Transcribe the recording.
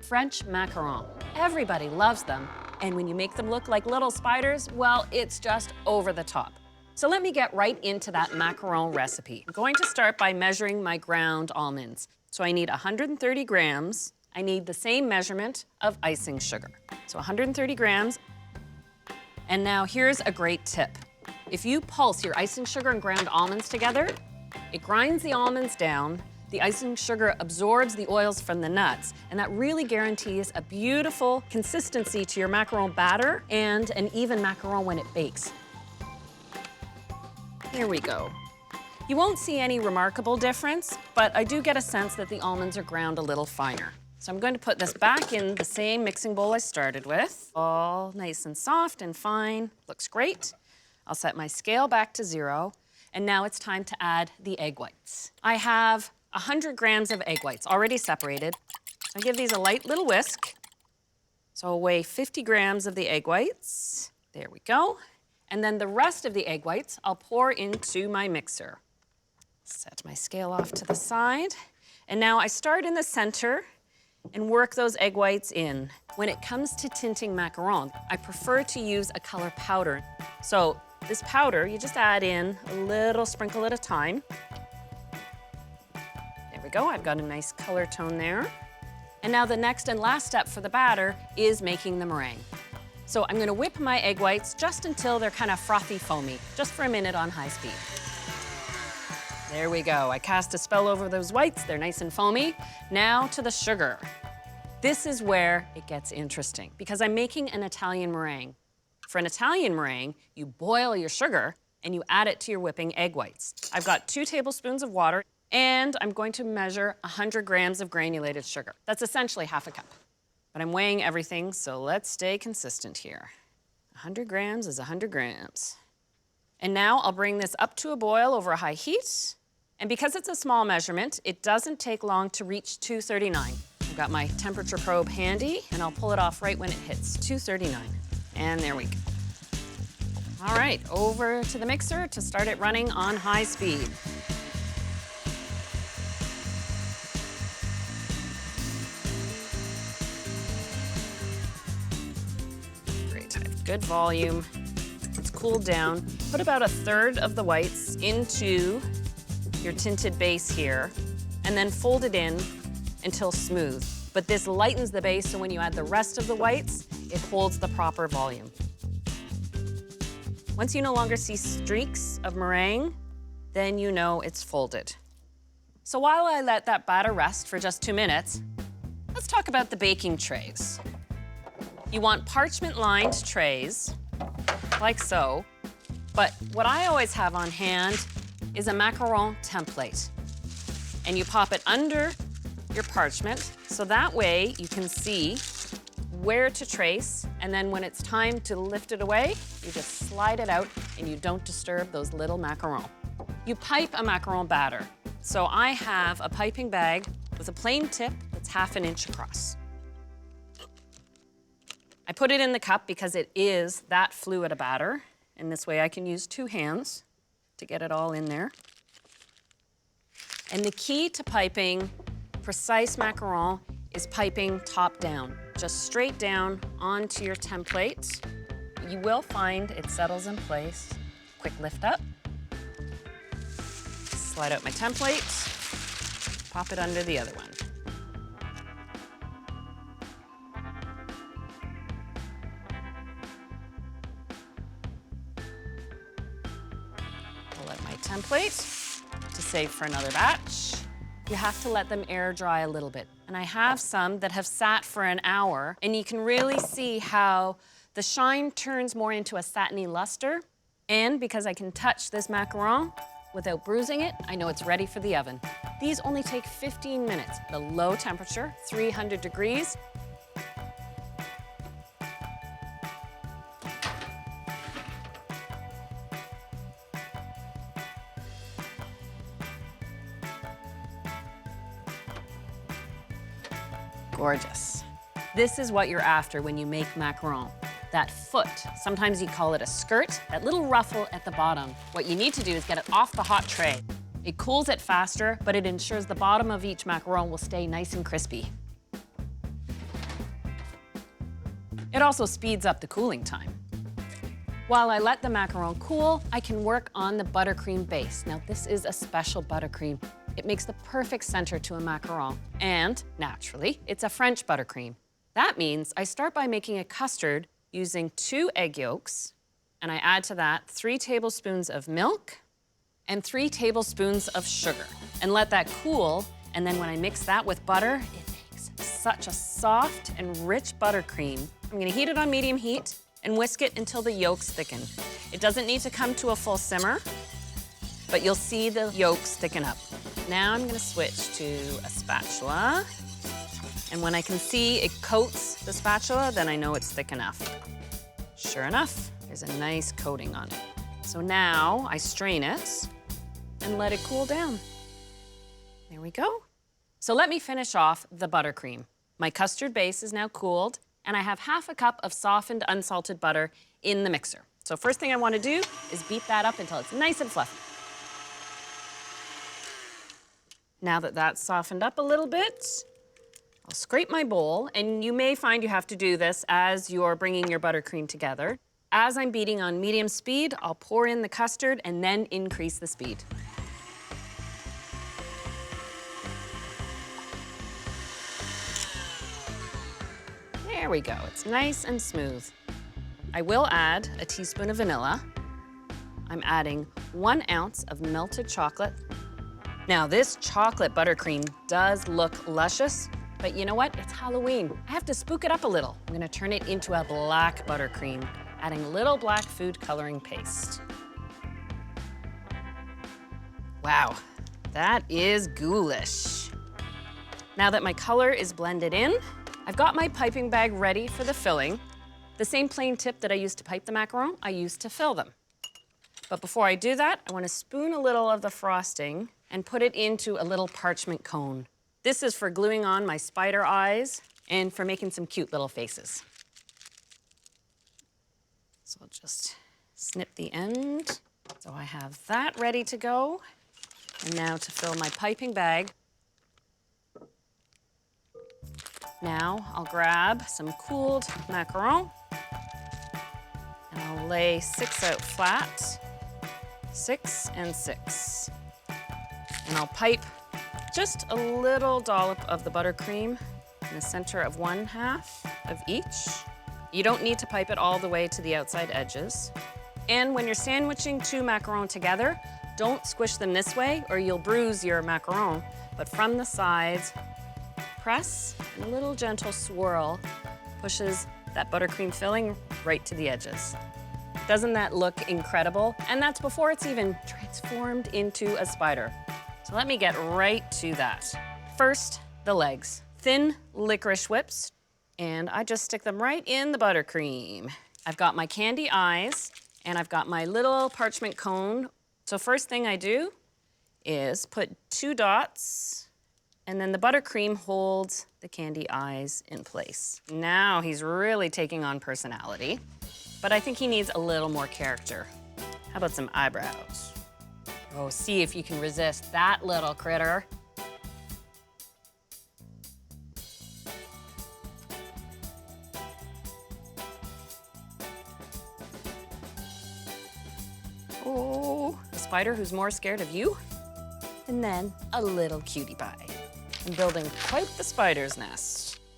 French macaron. Everybody loves them, and when you make them look like little spiders, well, it's just over the top. So let me get right into that macaron recipe. I'm going to start by measuring my ground almonds. So I need 130 grams. I need the same measurement of icing sugar. So 130 grams. And now here's a great tip. If you pulse your icing sugar and ground almonds together, it grinds the almonds down, the icing sugar absorbs the oils from the nuts, and that really guarantees a beautiful consistency to your macaron batter and an even macaron when it bakes. Here we go. You won't see any remarkable difference, but I do get a sense that the almonds are ground a little finer. So I'm going to put this back in the same mixing bowl I started with. All nice and soft and fine. Looks great. I'll set my scale back to 0. And now it's time to add the egg whites. I have 100 grams of egg whites already separated. I give these a light little whisk. So I'll weigh 50 grams of the egg whites. There we go. And then the rest of the egg whites I'll pour into my mixer. Set my scale off to the side. And now I start in the center and work those egg whites in. When it comes to tinting macaron, I prefer to use a color powder. So this powder, you just add in a little sprinkle at a time. There we go, I've got a nice color tone there. And now the next and last step for the batter is making the meringue. So I'm gonna whip my egg whites just until they're kind of frothy foamy, just for a minute on high speed. There we go. I cast a spell over those whites. They're nice and foamy. Now to the sugar. This is where it gets interesting because I'm making an Italian meringue. For an Italian meringue, you boil your sugar and you add it to your whipping egg whites. I've got 2 tablespoons of water and I'm going to measure 100 grams of granulated sugar. That's essentially half a cup. But I'm weighing everything, so let's stay consistent here. 100 grams is 100 grams. And now I'll bring this up to a boil over a high heat. And because it's a small measurement, it doesn't take long to reach 239. I've got my temperature probe handy, and I'll pull it off right when it hits 239. And there we go. All right, over to the mixer to start it running on high speed. Great, I have good volume. It's cooled down. Put about 1/3 of the whites into your tinted base here, and then fold it in until smooth. But this lightens the base, so when you add the rest of the whites, it holds the proper volume. Once you no longer see streaks of meringue, then you know it's folded. So while I let that batter rest for just 2 minutes, let's talk about the baking trays. You want parchment-lined trays, like so, but what I always have on hand is a macaron template. And you pop it under your parchment, so that way you can see where to trace, and then when it's time to lift it away, you just slide it out and you don't disturb those little macarons. You pipe a macaron batter. So I have a piping bag with a plain tip that's 1/2 inch across. I put it in the cup because it is that fluid a batter, and this way I can use 2 hands to get it all in there. And the key to piping precise macaron is piping top down, just straight down onto your template. You will find it settles in place. Quick lift up. Slide out my template, pop it under the other one. Pull out my template to save for another batch. You have to let them air dry a little bit. And I have some that have sat for an hour, and you can really see how the shine turns more into a satiny luster. And because I can touch this macaron without bruising it, I know it's ready for the oven. These only take 15 minutes at a low temperature, 300 degrees. Gorgeous. This is what you're after when you make macaron. That foot, sometimes you call it a skirt, that little ruffle at the bottom. What you need to do is get it off the hot tray. It cools it faster, but it ensures the bottom of each macaron will stay nice and crispy. It also speeds up the cooling time. While I let the macaron cool, I can work on the buttercream base. Now, this is a special buttercream. It makes the perfect center to a macaron. And, naturally, it's a French buttercream. That means I start by making a custard using 2 egg yolks, and I add to that 3 tablespoons of milk and 3 tablespoons of sugar. And let that cool, and then when I mix that with butter, it makes such a soft and rich buttercream. I'm gonna heat it on medium heat and whisk it until the yolks thicken. It doesn't need to come to a full simmer, but you'll see the yolks thicken up. Now I'm gonna switch to a spatula, and when I can see it coats the spatula, then I know it's thick enough. Sure enough, there's a nice coating on it. So now I strain it and let it cool down. There we go. So let me finish off the buttercream. My custard base is now cooled, and I have half a cup of softened unsalted butter in the mixer. So first thing I want to do is beat that up until it's nice and fluffy. Now that that's softened up a little bit, I'll scrape my bowl, and you may find you have to do this as you're bringing your buttercream together. As I'm beating on medium speed, I'll pour in the custard and then increase the speed. There we go, it's nice and smooth. I will add a teaspoon of vanilla. I'm adding 1 ounce of melted chocolate. Now this chocolate buttercream does look luscious, but you know what? It's Halloween. I have to spook it up a little. I'm gonna turn it into a black buttercream, adding a little black food coloring paste. Wow, that is ghoulish. Now that my color is blended in, I've got my piping bag ready for the filling. The same plain tip that I used to pipe the macaron, I used to fill them. But before I do that, I want to spoon a little of the frosting and put it into a little parchment cone. This is for gluing on my spider eyes and for making some cute little faces. So I'll just snip the end. So I have that ready to go. And now to fill my piping bag. Now I'll grab some cooled macaron and I'll lay 6 out flat, 6 and 6. And I'll pipe just a little dollop of the buttercream in the center of 1/2 of each. You don't need to pipe it all the way to the outside edges. And when you're sandwiching 2 macaron together, don't squish them this way or you'll bruise your macaron, but from the sides, press, and a little gentle swirl pushes that buttercream filling right to the edges. Doesn't that look incredible? And that's before it's even transformed into a spider. So let me get right to that. First, the legs. Thin licorice whips, and I just stick them right in the buttercream. I've got my candy eyes, and I've got my little parchment cone. So first thing I do is put 2 dots, and then the buttercream holds the candy eyes in place. Now he's really taking on personality, but I think he needs a little more character. How about some eyebrows? Oh, see if you can resist that little critter. Oh, a spider who's more scared of you? And then a little cutie pie. I'm building quite the spider's nest.